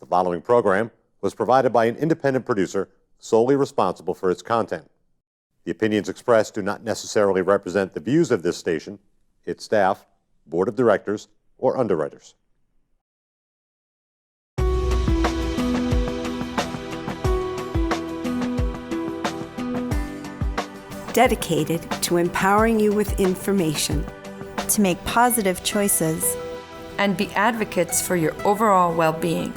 The following program was provided by an independent producer solely responsible for its content. The opinions expressed do not necessarily represent the views of this station, its staff, board of directors, or underwriters. Dedicated to empowering you with information, to make positive choices, and be advocates for your overall well-being.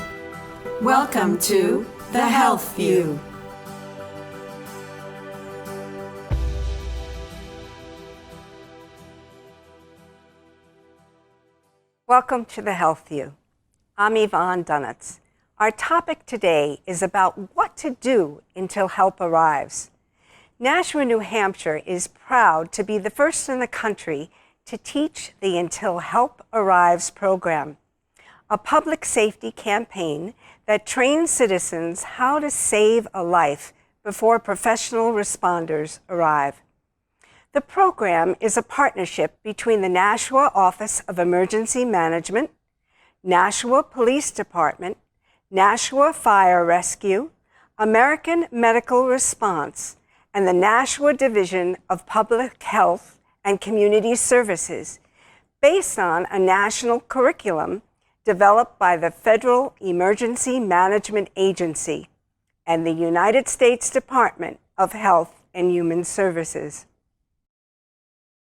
Welcome to The Health View. Welcome to The Health View. I'm Yvonne Dunetz. Our topic today is about what to do until help arrives. Nashua, New Hampshire is proud to be the first in the country to teach the Until Help Arrives program, a public safety campaign that trains citizens how to save a life before professional responders arrive. The program is a partnership between the Nashua Office of Emergency Management, Nashua Police Department, Nashua Fire Rescue, American Medical Response, and the Nashua Division of Public Health and Community Services, based on a national curriculum developed by the Federal Emergency Management Agency and the United States Department of Health and Human Services.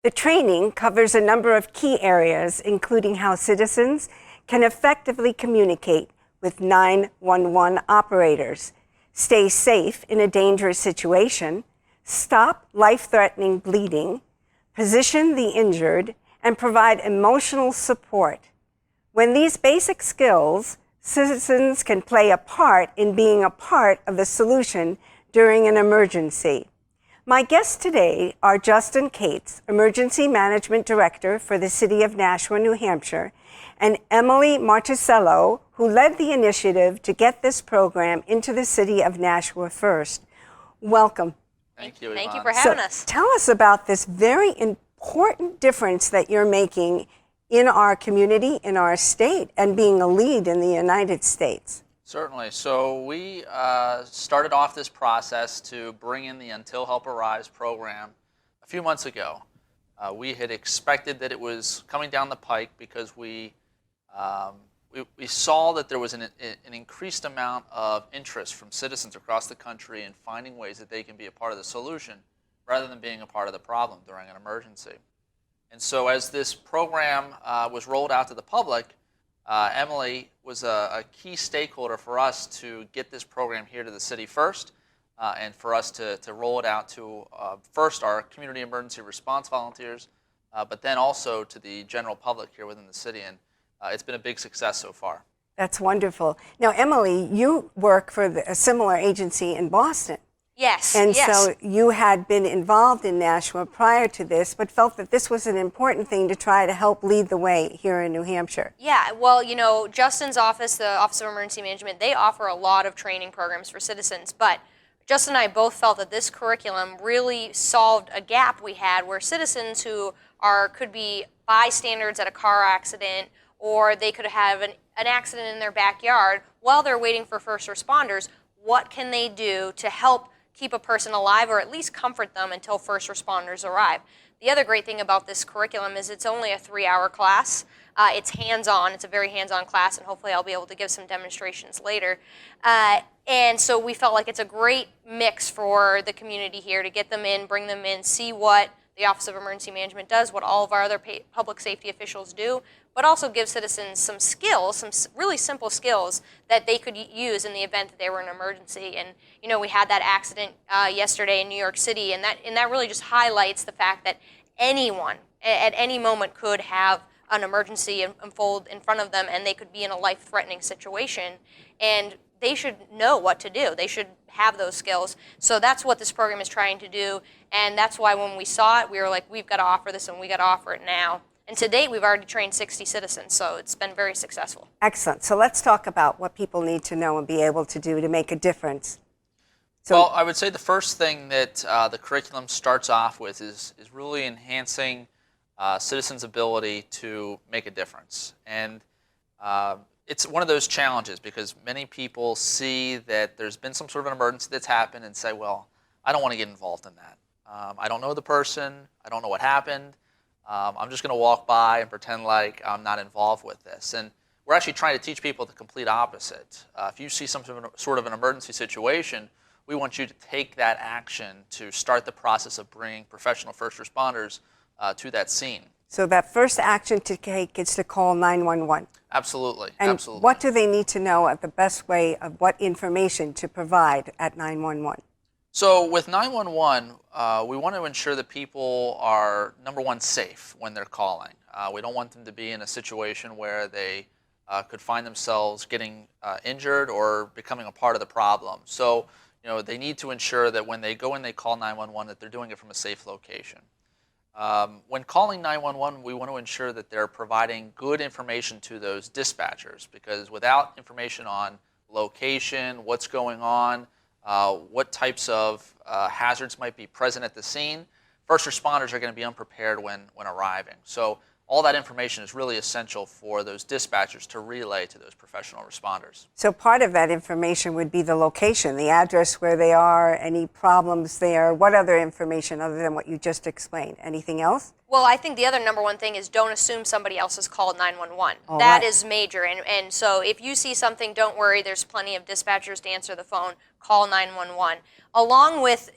The training covers a number of key areas, including how citizens can effectively communicate with 911 operators, stay safe in a dangerous situation, stop life-threatening bleeding, position the injured, and provide emotional support. When these basic skills, citizens can play a part in being a part of the solution during an emergency. My guests today are Justin Cates, Emergency Management Director for the City of Nashua, New Hampshire, and Emily Martuscello, who led the initiative to get this program into the City of Nashua first. Welcome. Thank you, Yvonne. Thank you for having us. Tell us about this very important difference that you're making in our community, in our state, and being a lead in the United States. Certainly. So we started off this process to bring in the Until Help Arrives program a few months ago. We had expected that it was coming down the pike because we saw that there was an increased amount of interest from citizens across the country in finding ways that they can be a part of the solution rather than being a part of the problem during an emergency. And so as this program was rolled out to the public, Emily was a key stakeholder for us to get this program here to the city first, and for us to roll it out to first our community emergency response volunteers, but then also to the general public here within the city. And it's been a big success so far. That's wonderful. Now, Emily, you work for a similar agency in Boston. Yes. And yes. so you had been involved in Nashua prior to this, but felt that this was an important thing to try to help lead the way here in New Hampshire. Yeah, well, you know, Justin's office, the Office of Emergency Management, they offer a lot of training programs for citizens, but Justin and I both felt that this curriculum really solved a gap we had where citizens who could be bystanders at a car accident, or they could have an accident in their backyard while they're waiting for first responders. What can they do to help keep a person alive, or at least comfort them until first responders arrive? The other great thing about this curriculum is it's only a 3-hour class. It's hands-on. It's a very hands-on class, and hopefully I'll be able to give some demonstrations later. And so we felt like it's a great mix for the community here to get them in, bring them in, see what the Office of Emergency Management does, what all of our other public safety officials do, but also give citizens some skills, some really simple skills that they could use in the event that they were in an emergency. And you know, we had that accident yesterday in New York City, and that really just highlights the fact that anyone at any moment could have an emergency unfold in front of them, and they could be in a life-threatening situation, and they should know what to do. They should have those skills. So that's what this program is trying to do, and that's why when we saw it, we were like, we've got to offer this, and we got to offer it now. And to date, we've already trained 60 citizens, so it's been very successful. Excellent. So let's talk about what people need to know and be able to do to make a difference. Well, I would say the first thing that the curriculum starts off with is really enhancing citizens' ability to make a difference. And it's one of those challenges because many people see that there's been some sort of an emergency that's happened and say, well, I don't want to get involved in that. I don't know the person. I don't know what happened. I'm just going to walk by and pretend like I'm not involved with this. And we're actually trying to teach people the complete opposite. If you see some sort of an emergency situation, we want you to take that action to start the process of bringing professional first responders to that scene. So that first action to take is to call 911. Absolutely. And absolutely. what do they need to know at the best way of what information to provide at 911? So with 911, we want to ensure that people are, number one, safe when they're calling. We don't want them to be in a situation where they could find themselves getting injured or becoming a part of the problem. So, they need to ensure that when they go and they call 911 that they're doing it from a safe location. When calling 911, we want to ensure that they're providing good information to those dispatchers, because without information on location, what's going on, what types of hazards might be present at the scene, first responders are going to be unprepared when arriving. So all that information is really essential for those dispatchers to relay to those professional responders. So part of that information would be the location, the address where they are, any problems there. What other information other than what you just explained? Anything else? Well, I think the other number one thing is don't assume somebody else has called 911. All That right. is major. And so if you see something, don't worry. There's plenty of dispatchers to answer the phone. Call 911. Along with,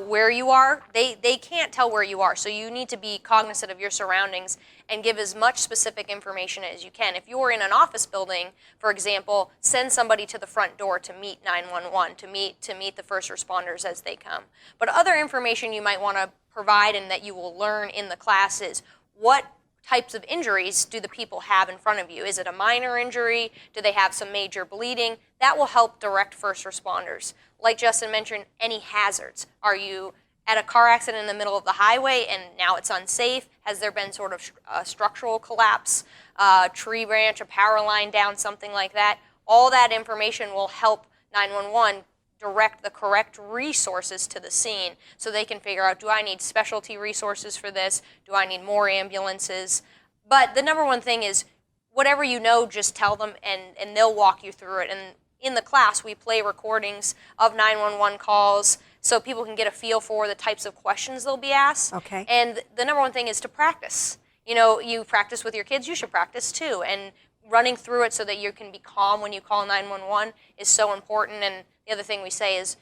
where you are, they can't tell where you are. So you need to be cognizant of your surroundings and give as much specific information as you can. If you're in an office building, for example, send somebody to the front door to meet 911, to meet the first responders as they come. But other information you might want to provide and that you will learn in the class is what types of injuries do the people have in front of you? Is it a minor injury? Do they have some major bleeding? That will help direct first responders. Like Justin mentioned, any hazards. Are you at a car accident in the middle of the highway and now it's unsafe? Has there been sort of a structural collapse, a tree branch, a power line down, something like that? All that information will help 911 direct the correct resources to the scene so they can figure out, do I need specialty resources for this? Do I need more ambulances? But the number one thing is whatever you know, just tell them and they'll walk you through it. And in the class, we play recordings of 911 calls so people can get a feel for the types of questions they'll be asked. Okay. And the number one thing is to practice. You practice with your kids, you should practice too. And running through it so that you can be calm when you call 911 is so important. And the other thing we say is,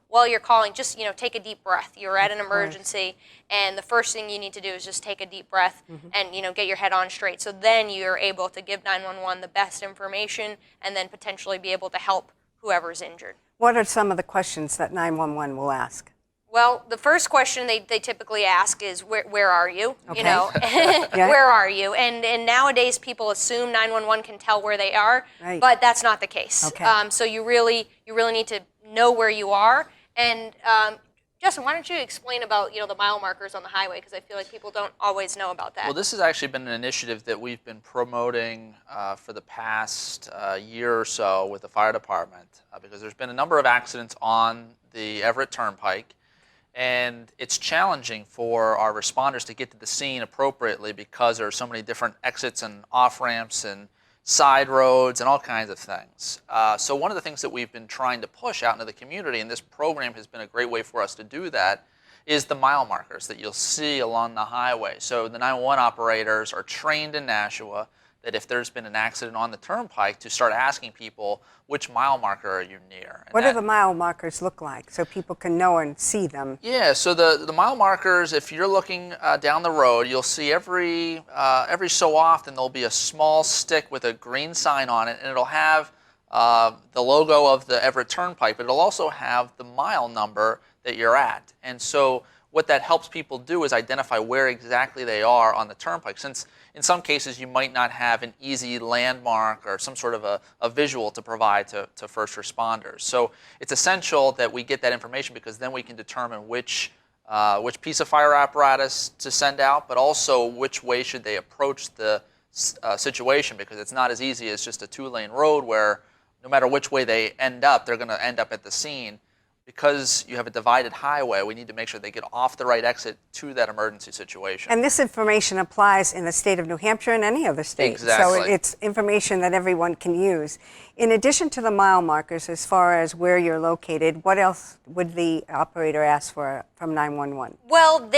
while you're calling, just, take a deep breath. You're at an emergency, and the first thing you need to do is just take a deep breath and, get your head on straight. So then you're able to give 911 the best information and then potentially be able to help whoever's injured. What are some of the questions that 911 will ask? Well, the first question they typically ask is, where are you? Okay. Yeah. Where are you? And nowadays people assume 911 can tell where they are, Right. but that's not the case. Okay. So you really need to know where you are. And Justin, why don't you explain about the mile markers on the highway, because I feel like people don't always know about that. Well, this has actually been an initiative that we've been promoting for the past year or so with the fire department, because there's been a number of accidents on the Everett Turnpike. And it's challenging for our responders to get to the scene appropriately because there are so many different exits and off-ramps and side roads and all kinds of things. So one of the things that we've been trying to push out into the community, and this program has been a great way for us to do that, is the mile markers that you'll see along the highway. So the 911 operators are trained in Nashua that if there's been an accident on the turnpike, to start asking people, which mile marker are you near? And What do the mile markers look like so people can know and see them? Yeah, so the mile markers, if you're looking down the road, you'll see every so often there'll be a small stick with a green sign on it, and it'll have the logo of the Everett Turnpike, but it'll also have the mile number that you're at. And so what that helps people do is identify where exactly they are on the turnpike, since in some cases you might not have an easy landmark or some sort of a visual to provide to first responders. So it's essential that we get that information, because then we can determine which piece of fire apparatus to send out, but also which way should they approach the situation, because it's not as easy as just a two-lane road where no matter which way they end up, they're going to end up at the scene. because you have a divided highway, we need to make sure they get off the right exit to that emergency situation. And this information applies in the state of New Hampshire and any other state. Exactly. So it's information that everyone can use. In addition to the mile markers, as far as where you're located, what else would the operator ask for from 911? Well,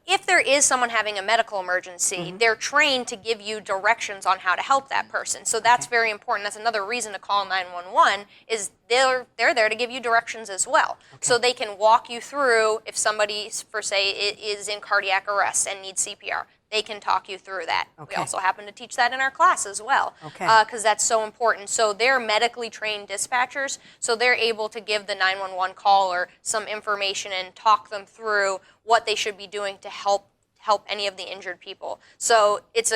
if there is someone having a medical emergency, they're trained to give you directions on how to help that person. So that's very important. That's another reason to call 911 is they're there to give you directions as well. So they can walk you through if somebody, for say, is in cardiac arrest and needs CPR. They can talk you through that. We also happen to teach that in our class as well, because that's so important. So they're medically trained dispatchers, so they're able to give the 911 caller some information and talk them through what they should be doing to help any of the injured people. So it's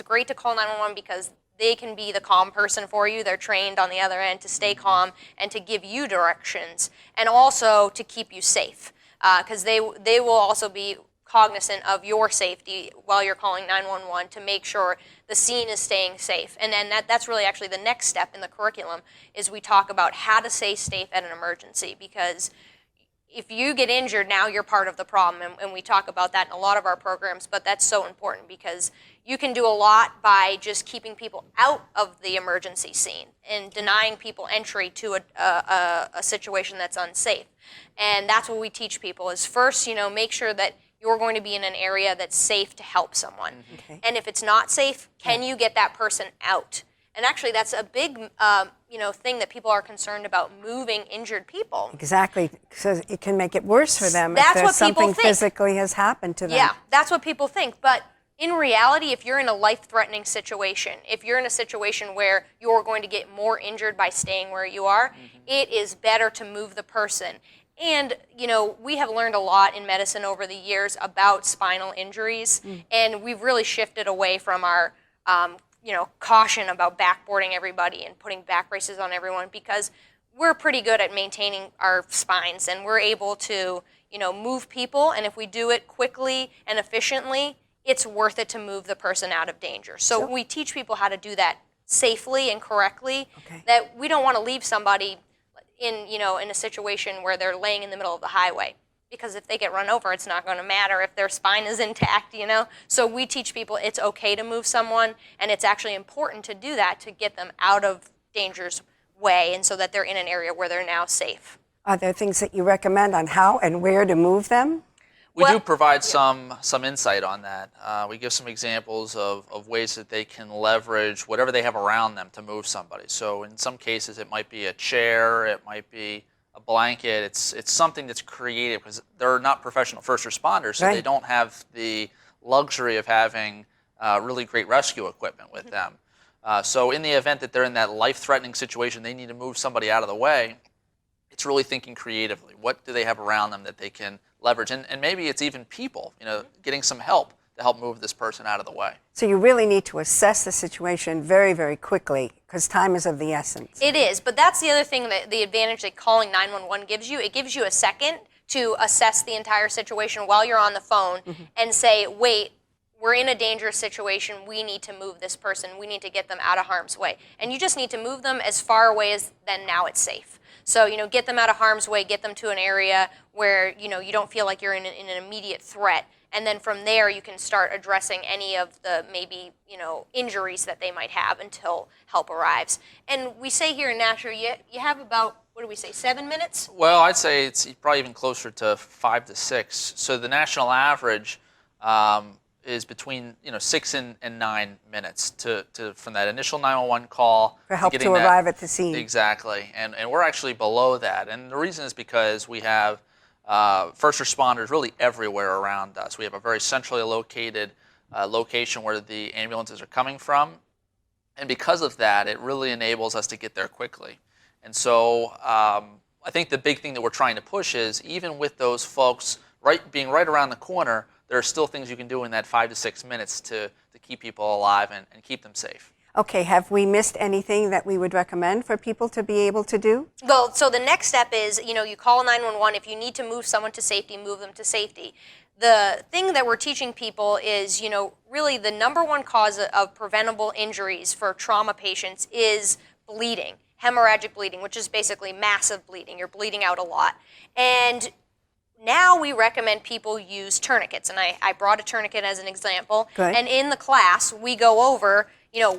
great to call 911 because they can be the calm person for you. They're trained on the other end to stay calm and to give you directions, and also to keep you safe, because they will also be cognizant of your safety while you're calling 911 to make sure the scene is staying safe. And then that's really actually the next step in the curriculum is we talk about how to stay safe at an emergency, because if you get injured, now you're part of the problem, and we talk about that in a lot of our programs, but that's so important because you can do a lot by just keeping people out of the emergency scene and denying people entry to a situation that's unsafe. And that's what we teach people is first, make sure that you're going to be in an area that's safe to help someone. And if it's not safe, can you get that person out? And actually, that's a big, thing that people are concerned about, moving injured people. Exactly, because it can make it worse for them That's if there's what people something think. physically has happened to them. Yeah, that's what people think. But in reality, if you're in a life-threatening situation, if you're in a situation where you're going to get more injured by staying where you are, it is better to move the person. And, we have learned a lot in medicine over the years about spinal injuries, and we've really shifted away from our, caution about backboarding everybody and putting back braces on everyone, because we're pretty good at maintaining our spines, and we're able to, move people, and if we do it quickly and efficiently, it's worth it to move the person out of danger. So we teach people how to do that safely and correctly, that we don't want to leave somebody in a situation where they're laying in the middle of the highway, because if they get run over, it's not going to matter if their spine is intact, So we teach people it's okay to move someone, and it's actually important to do that to get them out of danger's way, and so that they're in an area where they're now safe. Are there things that you recommend on how and where to move them? We do provide some insight on that. We give some examples of ways that they can leverage whatever they have around them to move somebody. So in some cases, it might be a chair, it might be a blanket. It's something that's creative, because they're not professional first responders, so they don't have the luxury of having really great rescue equipment with them. So in the event that they're in that life-threatening situation, they need to move somebody out of the way, it's really thinking creatively. What do they have around them that they can leverage? And maybe it's even people, getting some help to help move this person out of the way. So you really need to assess the situation very, very quickly, because time is of the essence. It is, but that's the other thing, that the advantage that calling 911 gives you. It gives you a second to assess the entire situation while you're on the phone and say, wait, we're in a dangerous situation. We need to move this person. We need to get them out of harm's way. And you just need to move them as far away as then now it's safe. So, get them out of harm's way, get them to an area where, you don't feel like you're in an immediate threat. And then from there, you can start addressing any of the maybe, injuries that they might have until help arrives. And we say here in Nashua, you have about, 7 minutes? Well, I'd say it's probably even closer to 5 to 6. So the national average is between 6 and 9 minutes from that initial 911 call For help to arrive at the scene. Exactly, and we're actually below that, and the reason is because we have first responders really everywhere around us. We have a very centrally located location where the ambulances are coming from, and because of that, it really enables us to get there quickly. And so I think the big thing that we're trying to push is, even with those folks being right around the corner, there are still things you can do in that 5 to 6 minutes to keep people alive and keep them safe. Okay, have we missed anything that we would recommend for people to be able to do? Well, so the next step is, you call 911. If you need to move someone to safety, move them to safety. The thing that we're teaching people is, really the number one cause of preventable injuries for trauma patients is bleeding. hemorrhagic bleeding, which is basically massive bleeding. You're bleeding out a lot. And now we recommend people use tourniquets, and I brought a tourniquet as an example. Good. And in the class, we go over,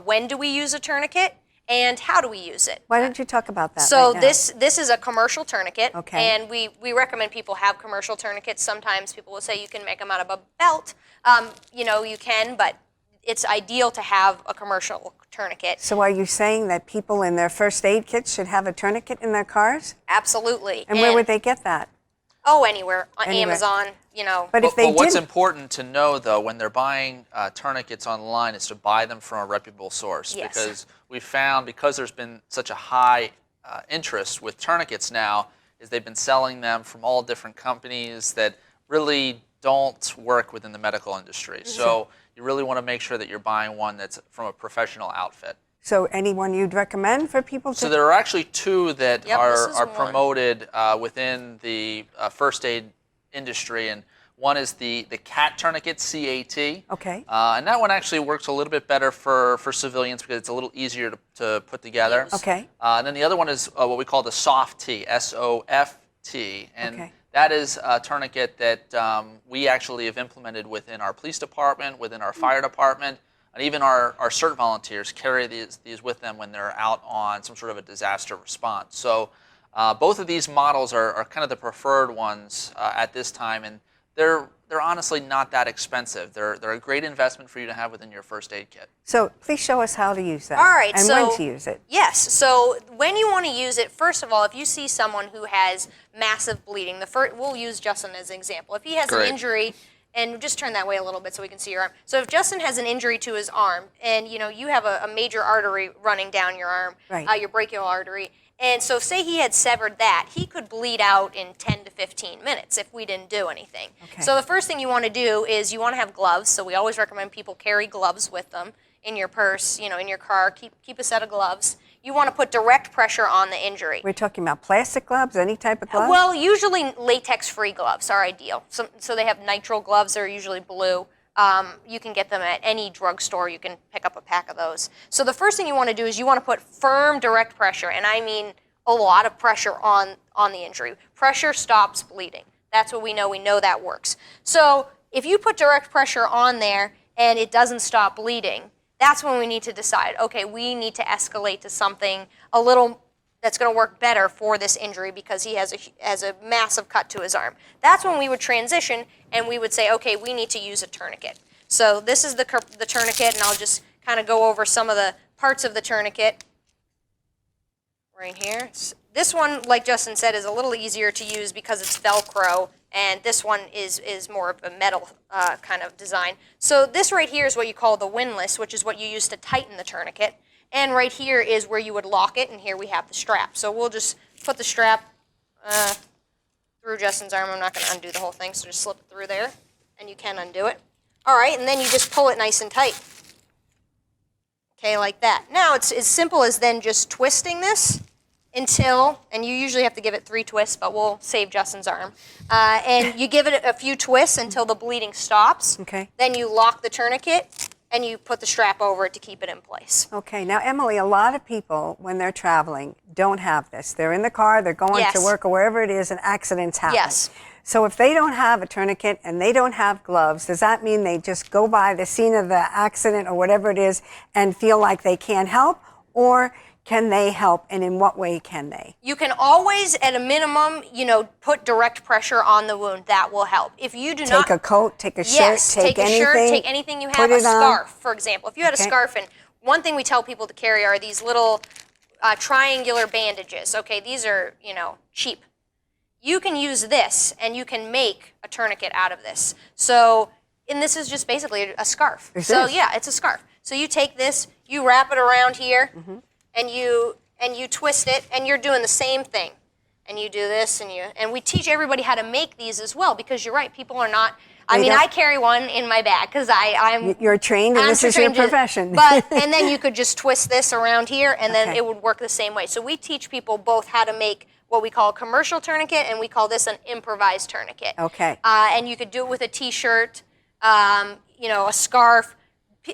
when do we use a tourniquet and how do we use it? Why don't you talk about that So right now? this is a commercial tourniquet, Okay. and we recommend people have commercial tourniquets. Sometimes people will say you can make them out of a belt. You can, but it's ideal to have a commercial tourniquet. So are you saying that people in their first aid kits should have a tourniquet in their cars? Absolutely. And where would they get that? Oh, anywhere. On Anywhere. Amazon, But if they But what's didn't, important to know, though, when they're buying tourniquets online is to buy them from a reputable source. Yes. Because we found, because there's been such a high interest with tourniquets now, is they've been selling them from all different companies that really don't work within the medical industry. So you really want to make sure that you're buying one that's from a professional outfit. so anyone you'd recommend for people to? So there are actually two that Yep, this is are one. promoted within the first aid industry, and one is the CAT tourniquet, CAT. Okay. And that one actually works a little bit better for civilians because it's a little easier to put together. Use. Okay. And then the other one is what we call the SOFT, SOFT, and Okay. that is a tourniquet that we actually have implemented within our police department, within our fire department, and even our CERT volunteers carry these with them when they're out on some sort of a disaster response. So both of these models are kind of the preferred ones at this time, and they're honestly not that expensive. They're a great investment for you to have within your first aid kit. So please show us how to use that. All right, and so when to use it. Yes. So when you want to use it, first of all, if you see someone who has massive bleeding, we'll use Justin as an example. If he has Great. an injury, and just turn that way a little bit so we can see your arm. So if Justin has an injury to his arm, and you have a major artery running down your arm, Right. your brachial artery, and so say he had severed that, he could bleed out in 10 to 15 minutes if we didn't do anything. Okay. So the first thing you want to do is you want to have gloves. So we always recommend people carry gloves with them in your purse, in your car. Keep a set of gloves. You want to put direct pressure on the injury. We're talking about plastic gloves, any type of glove? Well, usually latex-free gloves are ideal. So they have nitrile gloves. They're usually blue. You can get them at any drugstore. You can pick up a pack of those. So the first thing you want to do is you want to put firm direct pressure, and I mean a lot of pressure on the injury. Pressure stops bleeding. That's what we know. We know that works. So if you put direct pressure on there and it doesn't stop bleeding, that's when we need to decide, okay, we need to escalate to something a little that's going to work better for this injury because he has a massive cut to his arm. That's when we would transition and we would say, okay, we need to use a tourniquet. So this is the tourniquet, and I'll just kind of go over some of the parts of the tourniquet right here. This one, like Justin said, is a little easier to use because it's Velcro, and this one is more of a metal kind of design. So this right here is what you call the windlass, which is what you use to tighten the tourniquet. And right here is where you would lock it, and here we have the strap. So we'll just put the strap through Justin's arm. I'm not going to undo the whole thing, so just slip it through there, and you can undo it. All right, and then you just pull it nice and tight. Okay, like that. Now it's as simple as then just twisting this until, and you usually have to give it 3 twists, but we'll save Justin's arm. And you give it a few twists until the bleeding stops. Okay. Then you lock the tourniquet, and you put the strap over it to keep it in place. Okay, now Emily, a lot of people, when they're traveling, don't have this. They're in the car, they're going Yes. to work or wherever it is, and accidents happen. Yes. So if they don't have a tourniquet and they don't have gloves, does that mean they just go by the scene of the accident or whatever it is and feel like they can't help? Or can they help, and in what way can they? You can always, at a minimum, put direct pressure on the wound. That will help. If you do not... Take a coat, take a shirt, Yes, take a anything. shirt, take anything you have, put a it on. scarf, for example. If you had a Okay. scarf, and one thing we tell people to carry are these little triangular bandages. Okay, these are, cheap. You can use this, and you can make a tourniquet out of this. So, and this is just basically a scarf. It So is. yeah, it's a scarf. So you take this, you wrap it around here, Mm-hmm. and you twist it, and you're doing the same thing. And you do this, and we teach everybody how to make these as well, because you're right, people are not. I They mean, don't- I carry one in my bag because I'm. You're trained, and I'm this is your trained to- profession. And then you could just twist this around here, and then Okay. it would work the same way. So we teach people both how to make what we call a commercial tourniquet, and we call this an improvised tourniquet. Okay. And you could do it with a T-shirt, a scarf.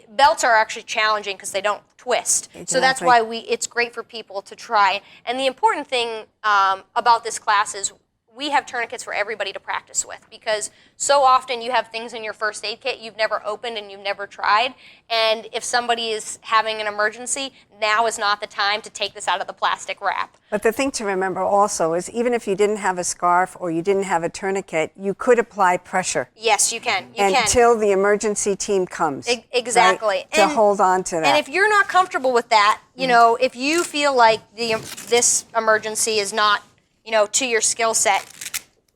Belts are actually challenging because they don't twist. So Exactly. that's why it's great for people to try. And the important thing about this class is we have tourniquets for everybody to practice with, because so often you have things in your first aid kit you've never opened and you've never tried, and if somebody is having an emergency, now is not the time to take this out of the plastic wrap. But the thing to remember also is even if you didn't have a scarf or you didn't have a tourniquet, you could apply pressure Yes, you can. You can. until the emergency team comes. Exactly. Right? To hold on to that. And if you're not comfortable with that, you know, if you feel like this emergency is not, you know, to your skill set,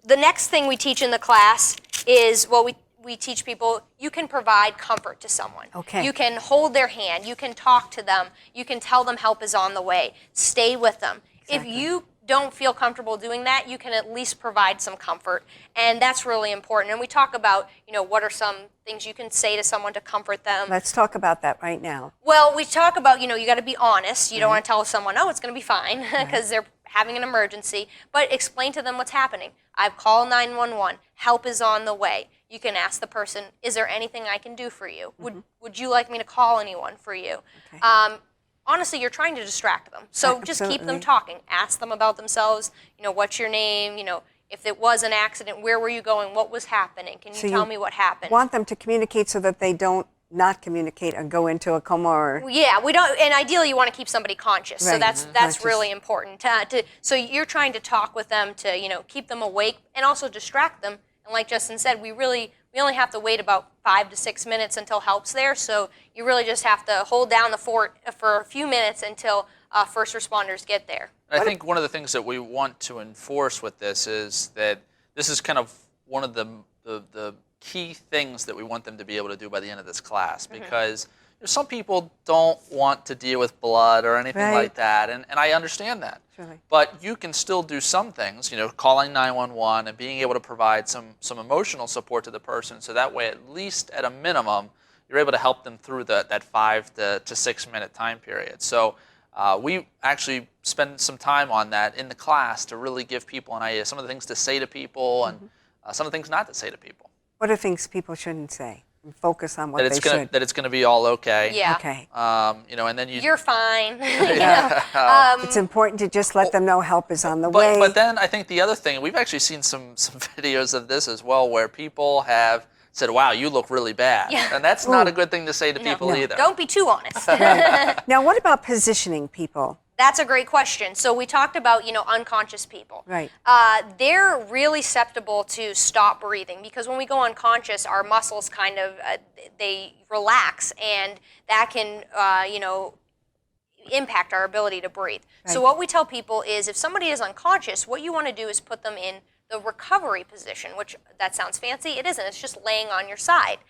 the next thing we teach in the class is, well, we teach people you can provide comfort to someone. Okay. You can hold their hand. You can talk to them. You can tell them help is on the way. Stay with them. Exactly. If you don't feel comfortable doing that, you can at least provide some comfort. And that's really important. And we talk about, you know, what are some things you can say to someone to comfort them. Let's talk about that right now. Well, we talk about, you know, you got to be honest. You don't want to tell someone, oh, it's going to be fine, because they're having an emergency. But explain to them what's happening. I've called 911. Help is on the way. You can ask the person, is there anything I can do for you? Would you like me to call anyone for you? Okay. Honestly, you're trying to distract them. So just keep them talking. Ask them about themselves. You know, what's your name? You know, if it was an accident, where were you going? What was happening? Can you tell me what happened? Want them to communicate so that they don't not communicate and go into a coma or... Yeah, we don't, and ideally you want to keep somebody conscious. So Right. that's Conscious. really important. So you're trying to talk with them to, you know, keep them awake and also distract them. And like Justin said, we only have to wait about 5 to 6 minutes until help's there. So you really just have to hold down the fort for a few minutes until first responders get there. I think one of the things that we want to enforce with this is that this is kind of one of the key things that we want them to be able to do by the end of this class, because some people don't want to deal with blood or anything Right. like that, and I understand that. Surely. But you can still do some things, you know, calling 911 and being able to provide some emotional support to the person, so that way, at least at a minimum, you're able to help them through that 5 to 6 minute time period. So we actually spend some time on that in the class to really give people an idea, some of the things to say to people and some of the things not to say to people. What are things people shouldn't say? And focus on what That they should. it's going to be all okay. Yeah. Okay. You know, and then You're fine. It's important to just let them know help is on the way. But then I think the other thing, we've actually seen some videos of this as well, where people have said, wow, you look really bad. Yeah. And that's not a good thing to say to people either. Don't be too honest. Now, what about positioning people? That's a great question. So we talked about, you know, unconscious people. Right. They're really susceptible to stop breathing, because when we go unconscious, our muscles kind of, they relax, and that can, you know, impact our ability to breathe. Right. So what we tell people is, if somebody is unconscious, what you want to do is put them in the recovery position, which that sounds fancy. It isn't. It's just laying on your side.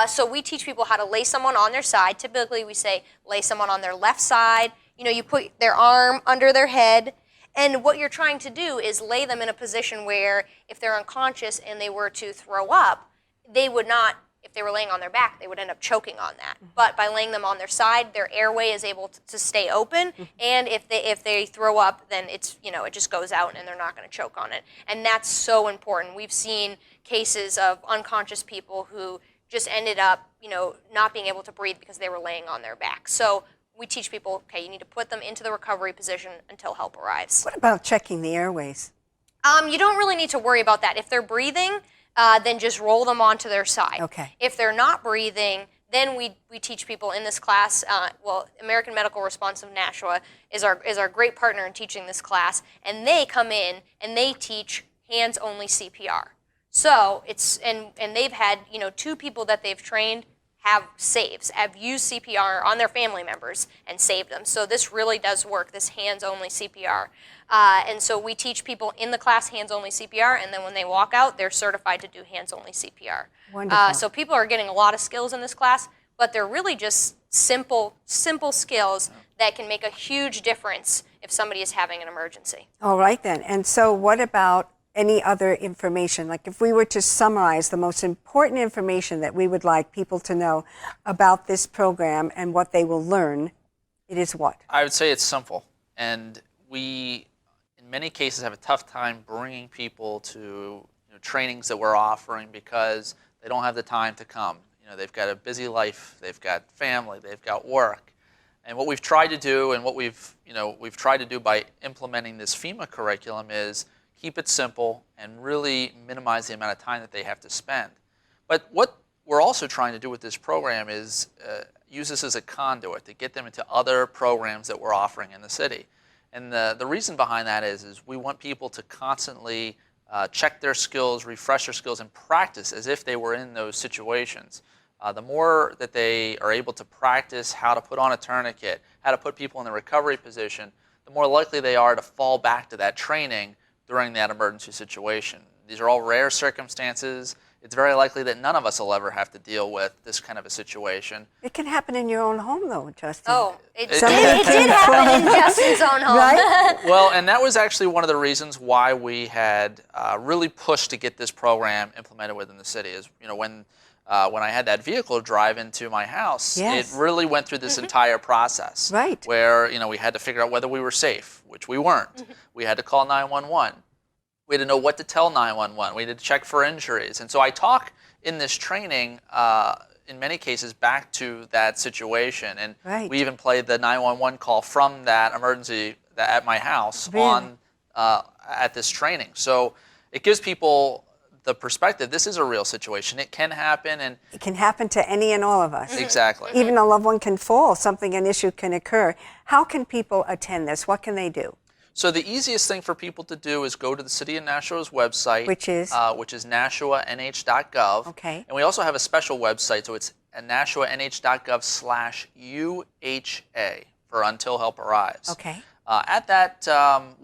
So we teach people how to lay someone on their side. Typically, we say lay someone on their left side. You know, you put their arm under their head, and what you're trying to do is lay them in a position where if they're unconscious and they were to throw up, they would not, if they were laying on their back, they would end up choking on that. But by laying them on their side, their airway is able to stay open, and if they throw up, then it's, you know, it just goes out and they're not going to choke on it. And that's so important. We've seen cases of unconscious people who just ended up, you know, not being able to breathe because they were laying on their back. So we teach people, okay, you need to put them into the recovery position until help arrives. What about checking the airways? You don't really need to worry about that. If they're breathing, then just roll them onto their side. Okay. If they're not breathing, then we teach people in this class, American Medical Response of Nashua is our great partner in teaching this class, and they come in and they teach hands-only CPR. So it's, and they've had, you know, 2 people that they've trained have used CPR on their family members and saved them. So this really does work, this hands-only CPR. And so we teach people in the class hands-only CPR, and then when they walk out, they're certified to do hands-only CPR. Wonderful. So people are getting a lot of skills in this class, but they're really just simple skills that can make a huge difference if somebody is having an emergency. All right, then. And so what about any other information? Like if we were to summarize the most important information that we would like people to know about this program and what they will learn, it is what? I would say it's simple. And we, in many cases, have a tough time bringing people to, you know, trainings that we're offering because they don't have the time to come. You know, they've got a busy life, they've got family, they've got work. And what we've tried to do, and what we've tried to do by implementing this FEMA curriculum, is keep it simple and really minimize the amount of time that they have to spend. But what we're also trying to do with this program is use this as a conduit to get them into other programs that we're offering in the city. And the reason behind that is we want people to constantly check their skills, refresh their skills, and practice as if they were in those situations. The more that they are able to practice how to put on a tourniquet, how to put people in the recovery position, the more likely they are to fall back to that training during that emergency situation. These are all rare circumstances. It's very likely that none of us will ever have to deal with this kind of a situation. It can happen in your own home, though, Justin. Oh, it did happen in Justin's own home. Right? Well, and that was actually one of the reasons why we had really pushed to get this program implemented within the city. Is when I had that vehicle drive into my house, Yes. it really went through this entire process. Right. Where we had to figure out whether we were safe, which we weren't. We had to call 911. We had to know what to tell 911. We had to check for injuries. And so I talk in this training, in many cases, back to that situation. And Right. we even played the 911 call from that emergency at my house Really? at this training. So it gives people the perspective, this is a real situation. It can happen. And It can happen to any and all of us. exactly. Even a loved one can fall, an issue can occur. How can people attend this? What can they do? So the easiest thing for people to do is go to the City of Nashua's website, Which is? which is nashuaemergencymanagement.gov. Okay. And we also have a special website, so it's nashuaemergencymanagement.gov/UHA for Until Help Arrives. Okay. At that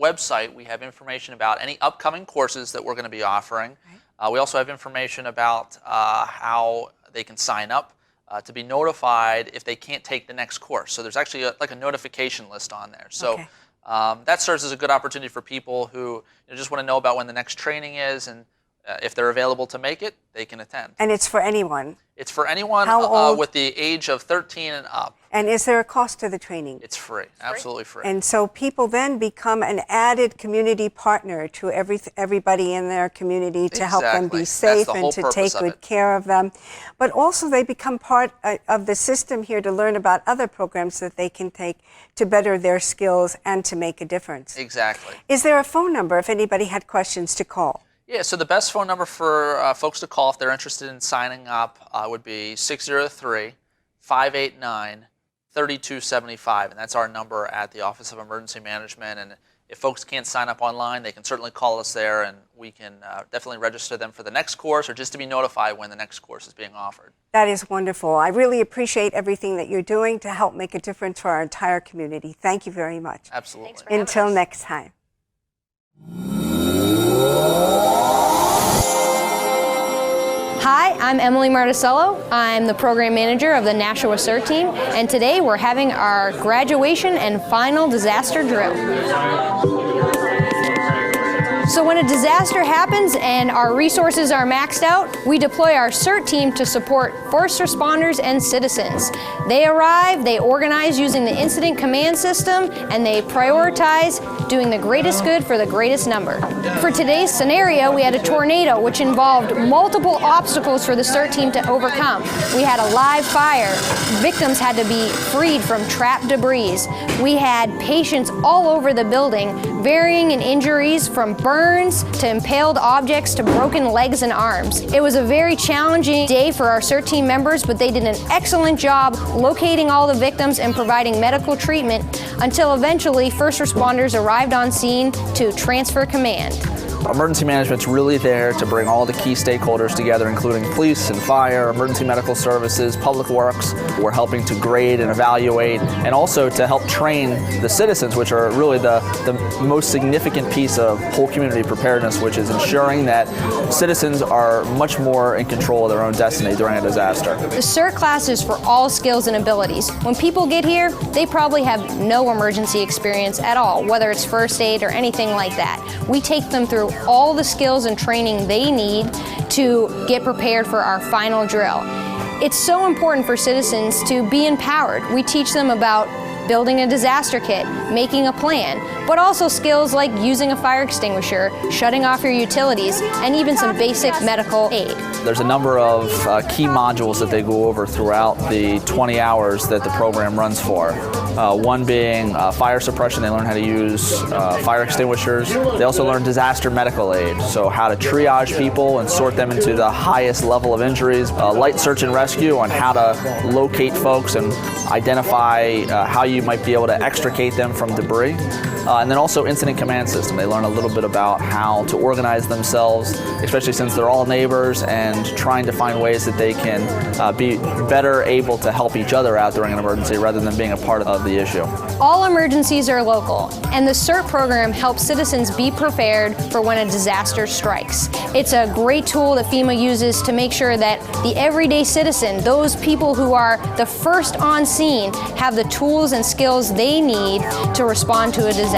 website, we have information about any upcoming courses that we're going to be offering. We also have information about how they can sign up to be notified if they can't take the next course. So there's actually like a notification list on there. So. Okay. That serves as a good opportunity for people who just want to know about when the next training is, and if they're available to make it, they can attend. And it's for anyone. It's for anyone How old? with the age of 13 and up. And is there a cost to the training? It's free, absolutely free. And so people then become an added community partner to everybody in their community to help them Exactly. be That's safe the and whole to purpose take of good it. care of them. But also they become part of the system here to learn about other programs that they can take to better their skills and to make a difference. Exactly. Is there a phone number if anybody had questions to call? Yeah, so the best phone number for folks to call if they're interested in signing up would be 603-589-3275, and that's our number at the Office of Emergency Management. And if folks can't sign up online, they can certainly call us there, and we can definitely register them for the next course or just to be notified when the next course is being offered. That is wonderful. I really appreciate everything that you're doing to help make a difference for our entire community. Thank you very much. Absolutely. Thanks for having Until us. next time. Hi, I'm Emily Martuscello. I'm the program manager of the Nashua CERT team, and today we're having our graduation and final disaster drill. So when a disaster happens and our resources are maxed out, we deploy our CERT team to support first responders and citizens. They arrive, they organize using the incident command system, and they prioritize doing the greatest good for the greatest number. For today's scenario, we had a tornado which involved multiple obstacles for the CERT team to overcome. We had a live fire. Victims had to be freed from trapped debris. We had patients all over the building, varying in injuries from burns to impaled objects to broken legs and arms. It was a very challenging day for our CERT team members, but they did an excellent job locating all the victims and providing medical treatment until eventually first responders arrived on scene to transfer command. Emergency management's really there to bring all the key stakeholders together, including police and fire, emergency medical services, public works. We're helping to grade and evaluate, and also to help train the citizens, which are really the most significant piece of whole community preparedness, which is ensuring that citizens are much more in control of their own destiny during a disaster. The CERT class is for all skills and abilities. When people get here, they probably have no emergency experience at all, whether it's first aid or anything like that. We take them through all the skills and training they need to get prepared for our final drill. It's so important for citizens to be empowered. We teach them about building a disaster kit, making a plan, but also skills like using a fire extinguisher, shutting off your utilities, and even some basic medical aid. There's a number of key modules that they go over throughout the 20 hours that the program runs for. One being fire suppression. They learn how to use fire extinguishers. They also learn disaster medical aid, so how to triage people and sort them into the highest level of injuries. Light search and rescue on how to locate folks and identify how you might be able to extricate them from debris. And then also incident command system. They learn a little bit about how to organize themselves, especially since they're all neighbors, and trying to find ways that they can be better able to help each other out during an emergency rather than being a part of the issue. All emergencies are local, and the CERT program helps citizens be prepared for when a disaster strikes. It's a great tool that FEMA uses to make sure that the everyday citizen, those people who are the first on scene, have the tools and skills they need to respond to a disaster.